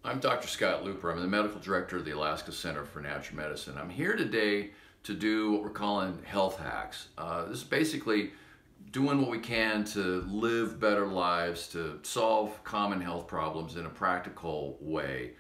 I'm Dr. Scott Looper. I'm the medical director of the Alaska Center for Natural Medicine. I'm here today to do what we're calling health hacks. This is basically doing what we can to live better lives, to solve common health problems in a practical way.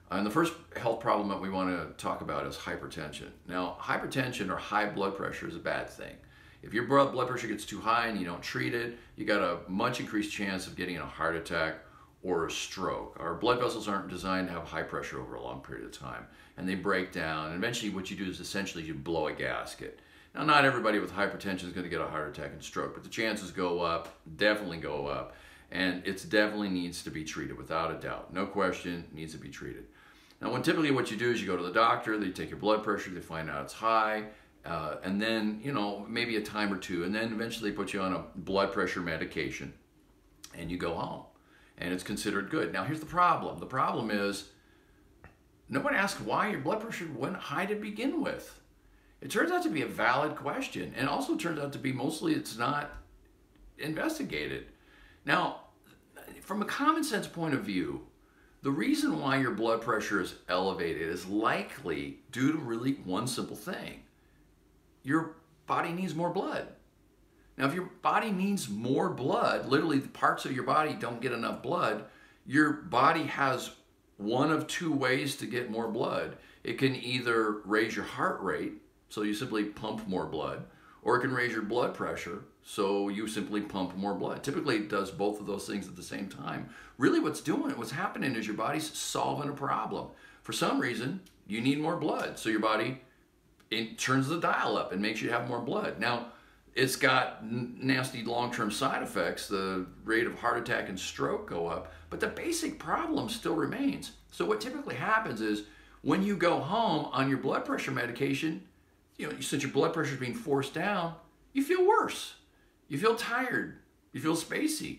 And the first health problem that we want to talk about is hypertension. Now, hypertension or high blood pressure is a bad thing. If your blood pressure gets too high and you don't treat it, you got a much increased chance of getting a heart attack or a stroke. Our blood vessels aren't designed to have high pressure over a long period of time, and they break down, and eventually what you do is essentially you blow a gasket. Now, not everybody with hypertension is going to get a heart attack and stroke, but the chances go up, definitely go up, and it definitely needs to be treated without a doubt. No question, it needs to be treated. Now, typically what you do is you go to the doctor, they take your blood pressure, they find out it's high, and then, maybe a time or two, and then eventually they put you on a blood pressure medication, and you go home. And it's considered good. Now, here's the problem. The problem is no one asks why your blood pressure went high to begin with. It turns out to be a valid question, and also turns out to be mostly it's not investigated. Now, from a common sense point of view, the reason why your blood pressure is elevated is likely due to really one simple thing. Your body needs more blood. Now, if your body needs more blood, literally the parts of your body don't get enough blood, your body has one of two ways to get more blood. It can either raise your heart rate, so you simply pump more blood, or it can raise your blood pressure, so you simply pump more blood. Typically, it does both of those things at the same time. Really what's happening is your body's solving a problem. For some reason, you need more blood, so your body turns the dial up and makes you have more blood. Now, it's got nasty long-term side effects. The rate of heart attack and stroke go up, but the basic problem still remains. So what typically happens is when you go home on your blood pressure medication, since your blood pressure is being forced down, you feel worse. You feel tired. You feel spacey.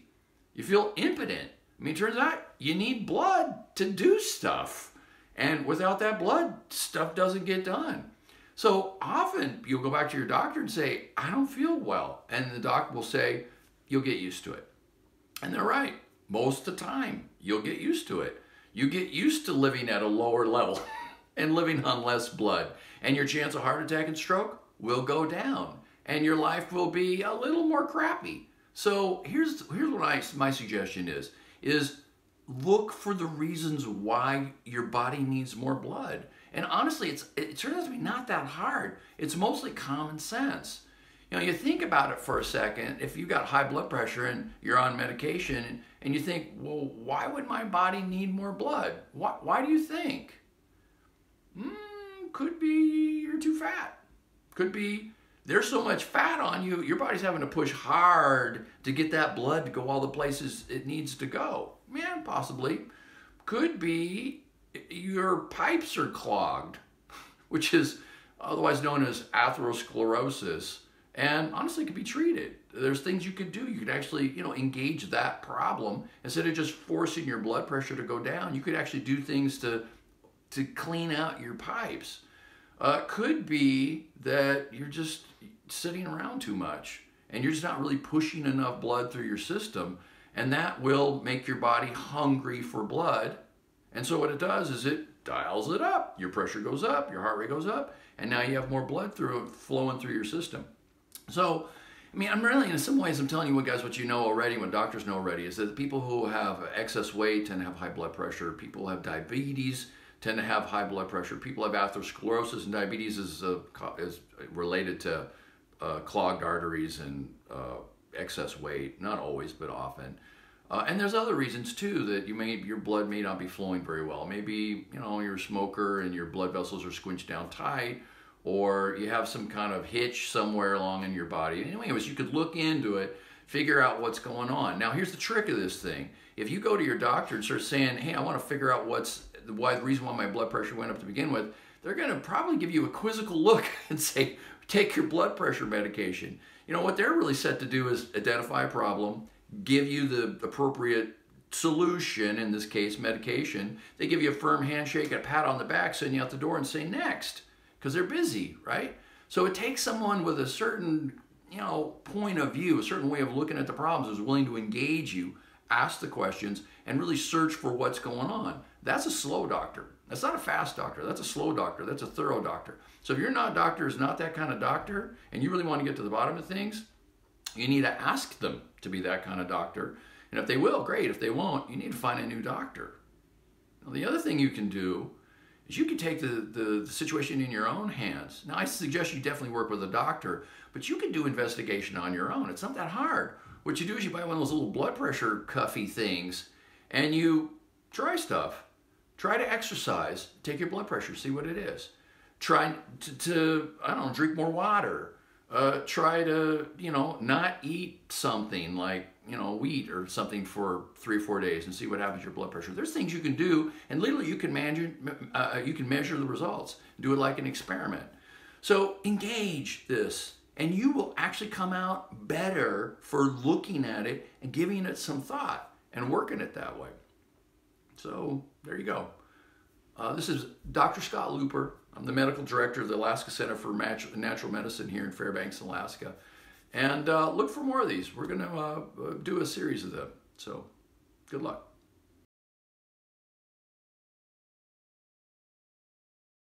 You feel impotent. I mean, it turns out you need blood to do stuff. And without that blood, stuff doesn't get done. So often you'll go back to your doctor and say, I don't feel well. And the doctor will say, you'll get used to it. And they're right. Most of the time, you'll get used to it. You get used to living at a lower level and living on less blood. And your chance of heart attack and stroke will go down. And your life will be a little more crappy. So here's what my suggestion is look for the reasons why your body needs more blood. And honestly, it turns out to be not that hard. It's mostly common sense. You think about it for a second. If you got high blood pressure and you're on medication and you think, well, why would my body need more blood? Why do you think? Could be you're too fat. Could be there's so much fat on you, your body's having to push hard to get that blood to go all the places it needs to go. Man, possibly. Could be your pipes are clogged, which is otherwise known as atherosclerosis, and honestly can be treated. There's things you could do. You could actually, engage that problem. Instead of just forcing your blood pressure to go down, you could actually do things to clean out your pipes. Could be that you're just sitting around too much and you're just not really pushing enough blood through your system, and that will make your body hungry for blood. And so what it does is it dials it up. Your pressure goes up, your heart rate goes up, and now you have more blood flowing through your system. So, I'm really, in some ways, I'm telling you what you know already, what doctors know already, is that people who have excess weight tend to have high blood pressure. People who have diabetes tend to have high blood pressure. People who have atherosclerosis, and diabetes is related to clogged arteries and excess weight. Not always, but often. And there's other reasons too that your blood may not be flowing very well. Maybe you're a smoker and your blood vessels are squinched down tight, or you have some kind of hitch somewhere along in your body. Anyways, you could look into it, figure out what's going on. Now, here's the trick of this thing. If you go to your doctor and start saying, hey, I want to figure out the reason why my blood pressure went up to begin with, they're going to probably give you a quizzical look and say, take your blood pressure medication. What they're really set to do is identify a problem, give you the appropriate solution, in this case, medication. They give you a firm handshake, a pat on the back, send you out the door and say next, because they're busy, right? So it takes someone with a certain, point of view, a certain way of looking at the problems, who's willing to engage you ask the questions, and really search for what's going on. That's a slow doctor. That's not a fast doctor. That's a slow doctor. That's a thorough doctor. So if your doctor is not that kind of doctor, and you really want to get to the bottom of things, you need to ask them to be that kind of doctor. And if they will, great. If they won't, you need to find a new doctor. Now, the other thing you can do is you can take the situation in your own hands. Now, I suggest you definitely work with a doctor, but you can do investigation on your own. It's not that hard. What you do is you buy one of those little blood pressure cuffy things, and you try stuff. Try to exercise, take your blood pressure, see what it is. Try to I don't know, drink more water. Try to, not eat something like, wheat or something for 3 or 4 days and see what happens to your blood pressure. There's things you can do, and literally you can measure the results. Do it like an experiment. So engage this, and you will actually come out better for looking at it and giving it some thought and working it that way. So there you go. This is Dr. Scott Looper. I'm the medical director of the Alaska Center for Natural Medicine here in Fairbanks, Alaska. And look for more of these. We're going to do a series of them. So good luck.